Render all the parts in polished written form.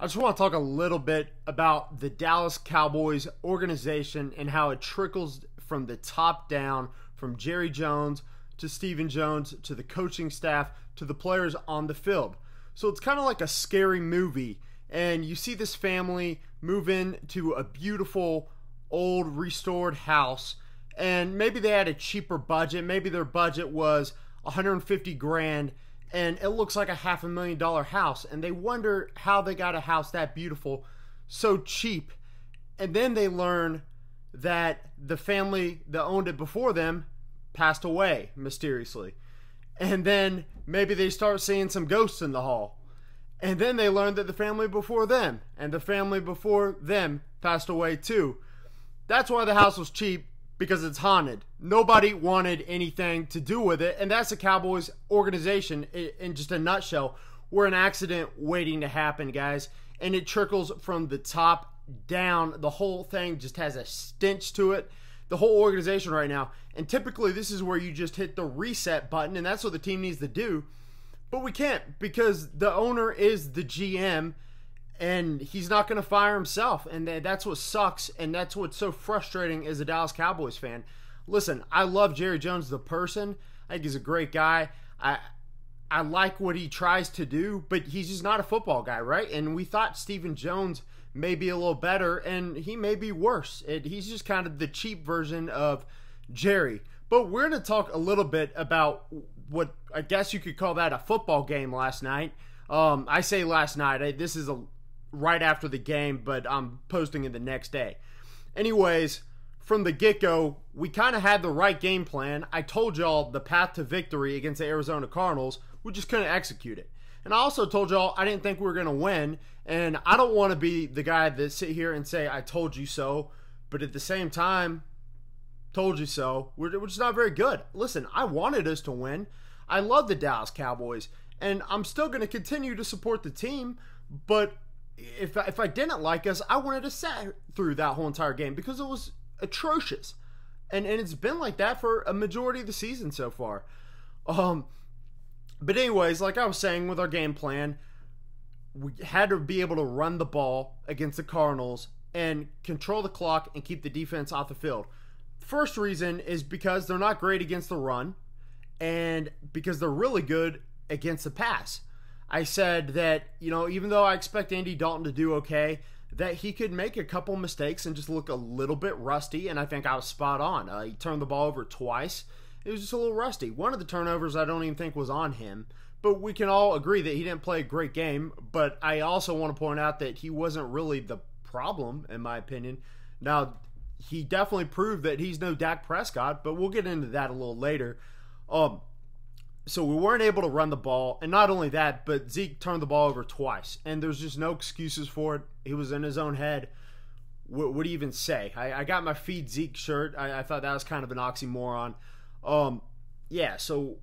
I just want to talk a little bit about the Dallas Cowboys organization and how it trickles from the top down, from Jerry Jones to Stephen Jones to the coaching staff to the players on the field. So it's kind of like a scary movie, and you see this family move into a beautiful old restored house, and maybe they had a cheaper budget. Maybe their budget was 150 grand, and it looks like a $500,000 house, and they wonder how they got a house that beautiful so cheap. And then they learn that the family that owned it before them passed away mysteriously. And then maybe they start seeing some ghosts in the hall. And then they learn that the family before them and the family before them passed away too. That's why the house was cheap, because it's haunted. Nobody wanted anything to do with it, and that's the Cowboys organization in just a nutshell. We're an accident waiting to happen, guys, and it trickles from the top down. The whole thing just has a stench to it, the whole organization right now. And typically this is where you just hit the reset button, and that's what the team needs to do. But we can't, because the owner is the GM, and he's not going to fire himself. And that's what sucks, and that's what's so frustrating as a Dallas Cowboys fan. Listen, I love Jerry Jones the person. I think he's a great guy. I like what he tries to do, but he's just not a football guy, right? And we thought Stephen Jones may be a little better, and he may be worse. He's just kind of the cheap version of Jerry. But we're going to talk a little bit about what I guess you could call that a football game last night. I say last night. This is right after the game, but I'm posting it the next day. Anyways, from the get-go, we kind of had the right game plan. I told y'all the path to victory against the Arizona Cardinals, we just couldn't execute it. And I also told y'all I didn't think we were going to win, and I don't want to be the guy that sit here and say, I told you so, but at the same time, told you so. We're just not very good. Listen, I wanted us to win. I love the Dallas Cowboys, and I'm still going to continue to support the team, but if I didn't like us, I wanted to sit through that whole entire game because it was atrocious. And it's been like that for a majority of the season so far. But anyways, like I was saying with our game plan, we had to be able to run the ball against the Cardinals and control the clock and keep the defense off the field. First reason is because they're not great against the run, and because they're really good against the pass. I said that, even though I expect Andy Dalton to do okay, that he could make a couple mistakes and just look a little bit rusty, and I think I was spot on. He turned the ball over twice. It was just a little rusty. One of the turnovers I don't even think was on him, but we can all agree that he didn't play a great game. But I also want to point out that he wasn't really the problem, in my opinion. Now, he definitely proved that he's no Dak Prescott, but we'll get into that a little later. So we weren't able to run the ball, and not only that, but Zeke turned the ball over twice, and there's just no excuses for it. He was in his own head. What do you even say? I got my Feed Zeke shirt. I thought that was kind of an oxymoron. Yeah, so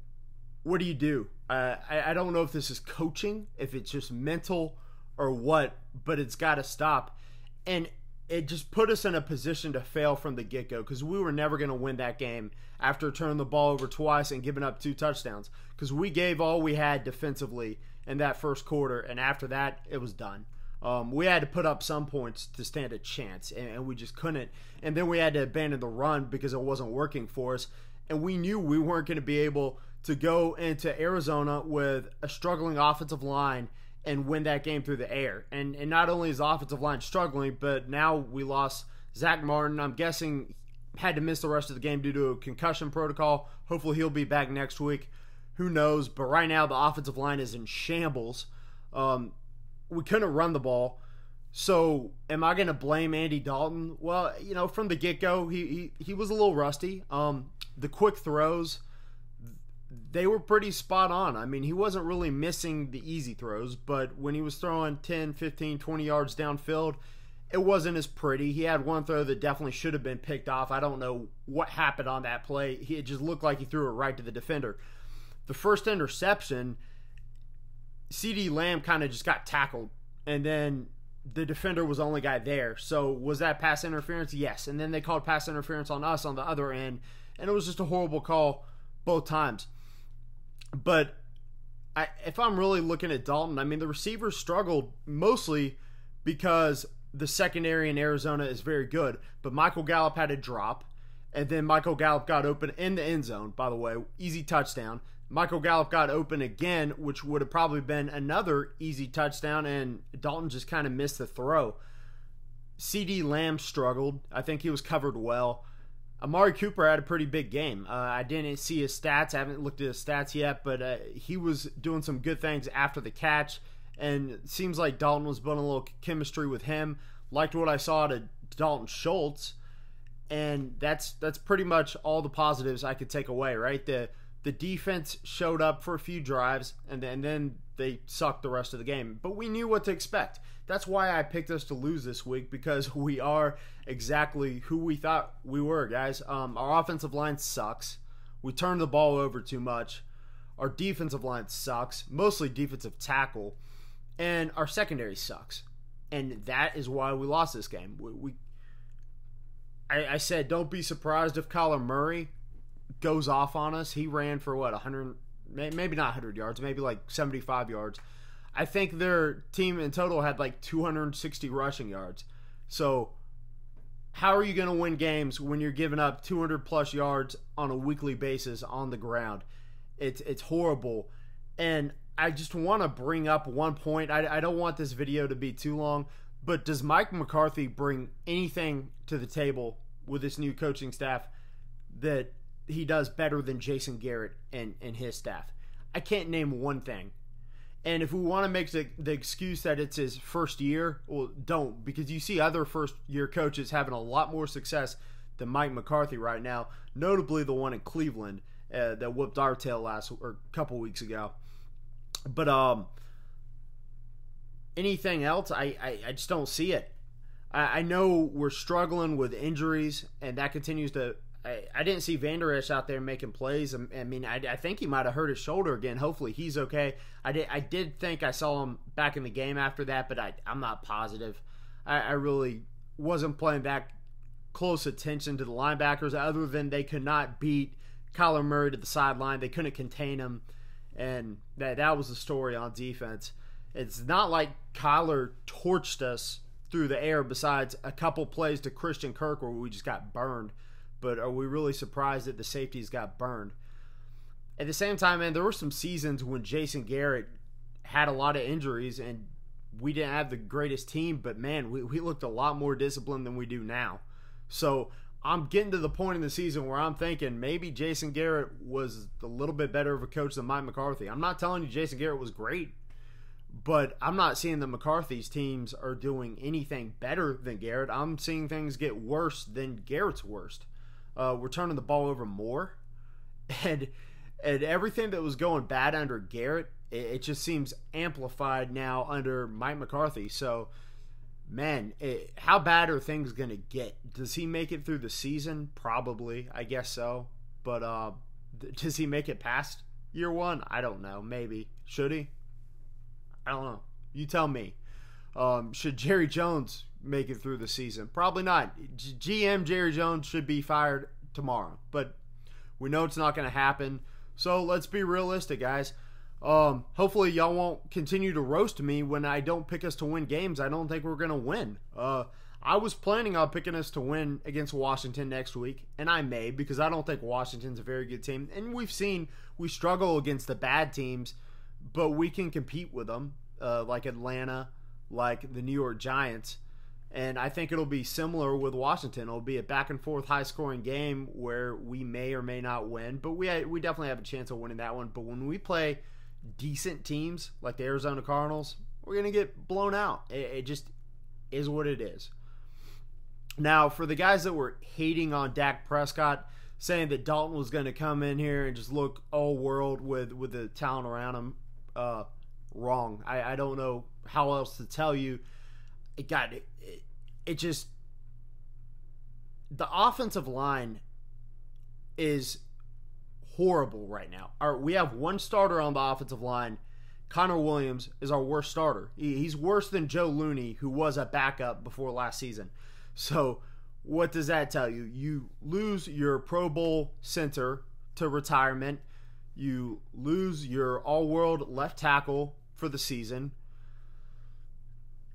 what do you do? I don't know if this is coaching, if it's just mental or what, but it's got to stop. And it just put us in a position to fail from the get-go, because we were never going to win that game after turning the ball over twice and giving up 2 touchdowns, because we gave all we had defensively in that first quarter, and after that, it was done. We had to put up some points to stand a chance, and we just couldn't. And then we had to abandon the run because it wasn't working for us, and we knew we weren't going to be able to go into Arizona with a struggling offensive line and win that game through the air. And not only is the offensive line struggling, but now we lost Zach Martin. I'm guessing had to miss the rest of the game due to a concussion protocol. Hopefully he'll be back next week. Who knows? But right now the offensive line is in shambles. We couldn't run the ball. So am I going to blame Andy Dalton? Well, from the get-go, he was a little rusty. The quick throws, they were pretty spot on. I mean, he wasn't really missing the easy throws, but when he was throwing 10, 15, 20 yards downfield, it wasn't as pretty. He had one throw that definitely should have been picked off. I don't know what happened on that play. It just looked like he threw it right to the defender. The first interception, CeeDee Lamb kind of just got tackled, and then the defender was the only guy there. So was that pass interference? Yes. And then they called pass interference on us on the other end, and it was just a horrible call both times. But if I'm really looking at Dalton, I mean, the receivers struggled mostly because the secondary in Arizona is very good. But Michael Gallup had a drop, and then Michael Gallup got open in the end zone, by the way. Easy touchdown. Michael Gallup got open again, which would have probably been another easy touchdown, and Dalton just kind of missed the throw. CeeDee Lamb struggled. I think he was covered well. Amari Cooper had a pretty big game. I didn't see his stats. I haven't looked at his stats yet, but he was doing some good things after the catch, and it seems like Dalton was building a little chemistry with him. Liked what I saw to Dalton Schultz, and that's pretty much all the positives I could take away, right? The defense showed up for a few drives, and then they sucked the rest of the game. But we knew what to expect. That's why I picked us to lose this week, because we are exactly who we thought we were, guys. Our offensive line sucks. We turn the ball over too much. Our defensive line sucks, mostly defensive tackle. And our secondary sucks. And that is why we lost this game. I said, don't be surprised if Kyler Murray goes off on us. He ran for, 100, maybe not 100 yards, maybe like 75 yards. I think their team in total had like 260 rushing yards. So how are you going to win games when you're giving up 200 plus yards on a weekly basis on the ground? It's horrible. And I just want to bring up one point. I don't want this video to be too long, but does Mike McCarthy bring anything to the table with this new coaching staff that he does better than Jason Garrett and his staff? I can't name one thing. And if we want to make the excuse that it's his first year, well, don't, because you see other first-year coaches having a lot more success than Mike McCarthy right now, notably the one in Cleveland that whooped our tail a couple weeks ago. But anything else, I just don't see it. I know we're struggling with injuries, and that continues to. I didn't see Vander Esch out there making plays. I mean, I think he might have hurt his shoulder again. Hopefully, he's okay. I did think I saw him back in the game after that, but I'm not positive. I really wasn't paying that close attention to the linebackers, other than they could not beat Kyler Murray to the sideline. They couldn't contain him, and that was the story on defense. It's not like Kyler torched us through the air, besides a couple plays to Christian Kirk where we just got burned. But are we really surprised that the safeties got burned? At the same time, man, there were some seasons when Jason Garrett had a lot of injuries and we didn't have the greatest team, but man, we looked a lot more disciplined than we do now. So I'm getting to the point in the season where I'm thinking maybe Jason Garrett was a little bit better of a coach than Mike McCarthy. I'm not telling you Jason Garrett was great, but I'm not seeing that McCarthy's teams are doing anything better than Garrett. I'm seeing things get worse than Garrett's worst. We're turning the ball over more, and everything that was going bad under Garrett, it just seems amplified now under Mike McCarthy. So, man, how bad are things going to get? Does he make it through the season? Probably, I guess so. But does he make it past year one? I don't know. Maybe. Should he? I don't know. You tell me. Should Jerry Jones make it through the season? Probably not. GM Jerry Jones should be fired tomorrow, but we know it's not going to happen. So let's be realistic, guys. Hopefully y'all won't continue to roast me when I don't pick us to win games I don't think we're going to win. I was planning on picking us to win against Washington next week, and I may, because I don't think Washington's a very good team. And we've seen we struggle against the bad teams, but we can compete with them, like Atlanta, like the New York Giants. And I think it'll be similar with Washington. It'll be a back-and-forth, high-scoring game where we may or may not win. But we definitely have a chance of winning that one. But when we play decent teams like the Arizona Cardinals, we're going to get blown out. It just is what it is. Now, for the guys that were hating on Dak Prescott, saying that Dalton was going to come in here and just look all-world with the talent around him, wrong. I don't know how else to tell you. It just, the offensive line is horrible right now. We have one starter on the offensive line. Connor Williams is our worst starter. He's worse than Joe Looney, who was a backup before last season. So what does that tell you? You lose your Pro Bowl center to retirement. You lose your all-world left tackle for the season.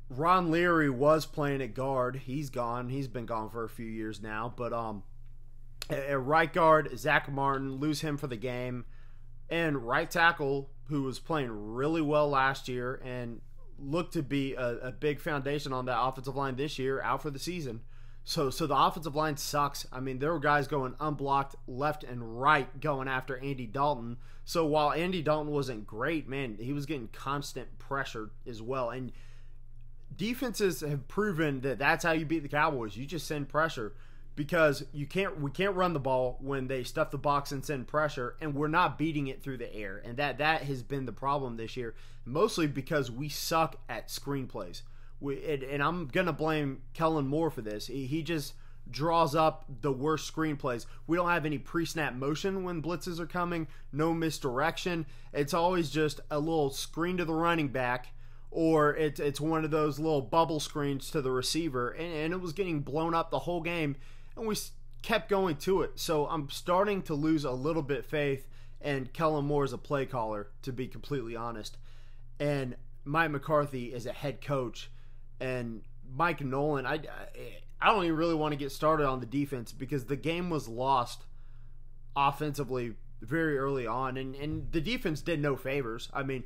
Ron Leary was playing at guard. He's gone. He's been gone for a few years now. But at right guard, Zach Martin, lose him for the game. And right tackle, who was playing really well last year and looked to be a big foundation on that offensive line this year, out for the season. So the offensive line sucks. I mean, there were guys going unblocked left and right going after Andy Dalton. So while Andy Dalton wasn't great, man, he was getting constant pressure as well. And defenses have proven that that's how you beat the Cowboys. You just send pressure, because we can't run the ball when they stuff the box and send pressure, and we're not beating it through the air. And that has been the problem this year, mostly because we suck at screenplays. And I'm going to blame Kellen Moore for this. He just draws up the worst screenplays. We don't have any pre-snap motion when blitzes are coming, no misdirection. It's always just a little screen to the running back, or it's one of those little bubble screens to the receiver, and it was getting blown up the whole game, and we kept going to it. So I'm starting to lose a little bit faith in Kellen Moore as a play caller, to be completely honest. And Mike McCarthy is a head coach, and Mike Nolan, I don't even really want to get started on the defense, because the game was lost offensively very early on, and the defense did no favors. I mean,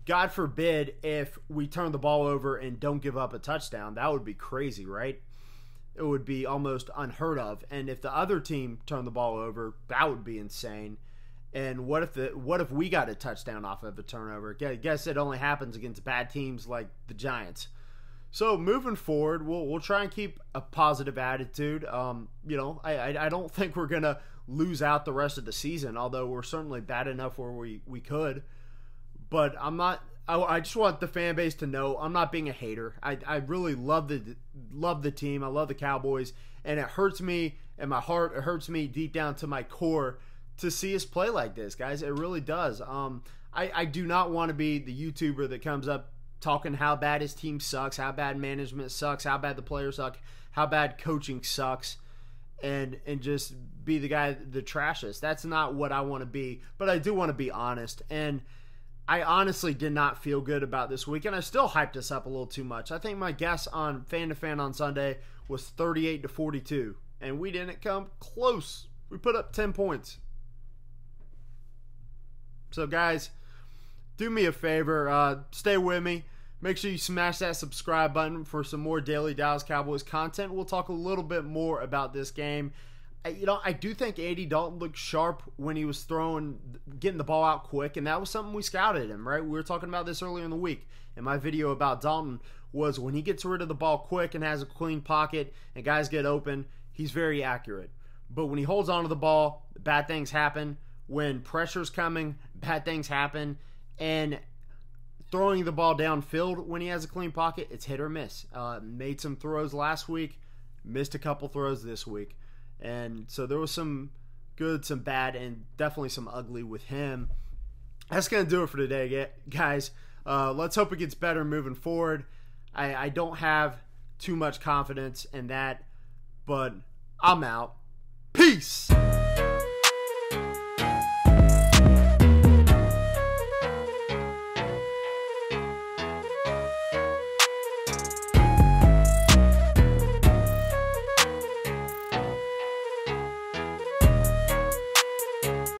God forbid if we turn the ball over and don't give up a touchdown. That would be crazy, right? It would be almost unheard of. And if the other team turned the ball over, that would be insane. And what if we got a touchdown off of a turnover? I guess it only happens against bad teams like the Giants. So moving forward, we'll try and keep a positive attitude. I don't think we're gonna lose out the rest of the season, although we're certainly bad enough where we could. But I'm not. I just want the fan base to know I'm not being a hater. I really love the team. I love the Cowboys, and it hurts me in my heart. It hurts me deep down to my core to see us play like this, guys. It really does. I do not want to be the YouTuber that comes up talking how bad his team sucks, how bad management sucks, how bad the players suck, how bad coaching sucks, and just be the guy that trashes. That's not what I want to be. But I do want to be honest, and I honestly did not feel good about this week, and I still hyped us up a little too much. I think my guess on Fan to Fan on Sunday was 38-42, and we didn't come close. We put up 10 points. So, guys, do me a favor. Stay with me. Make sure you smash that subscribe button for some more daily Dallas Cowboys content. We'll talk a little bit more about this game. I do think Andy Dalton looked sharp when he was getting the ball out quick, and that was something we scouted him, right? We were talking about this earlier in the week, and my video about Dalton was when he gets rid of the ball quick and has a clean pocket and guys get open, he's very accurate. But when he holds onto the ball, bad things happen. When pressure's coming, bad things happen. And throwing the ball downfield when he has a clean pocket, it's hit or miss. Made some throws last week, missed a couple throws this week. And so there was some good, some bad, and definitely some ugly with him. That's going to do it for today, guys. Let's hope it gets better moving forward. I don't have too much confidence in that, but I'm out. Peace!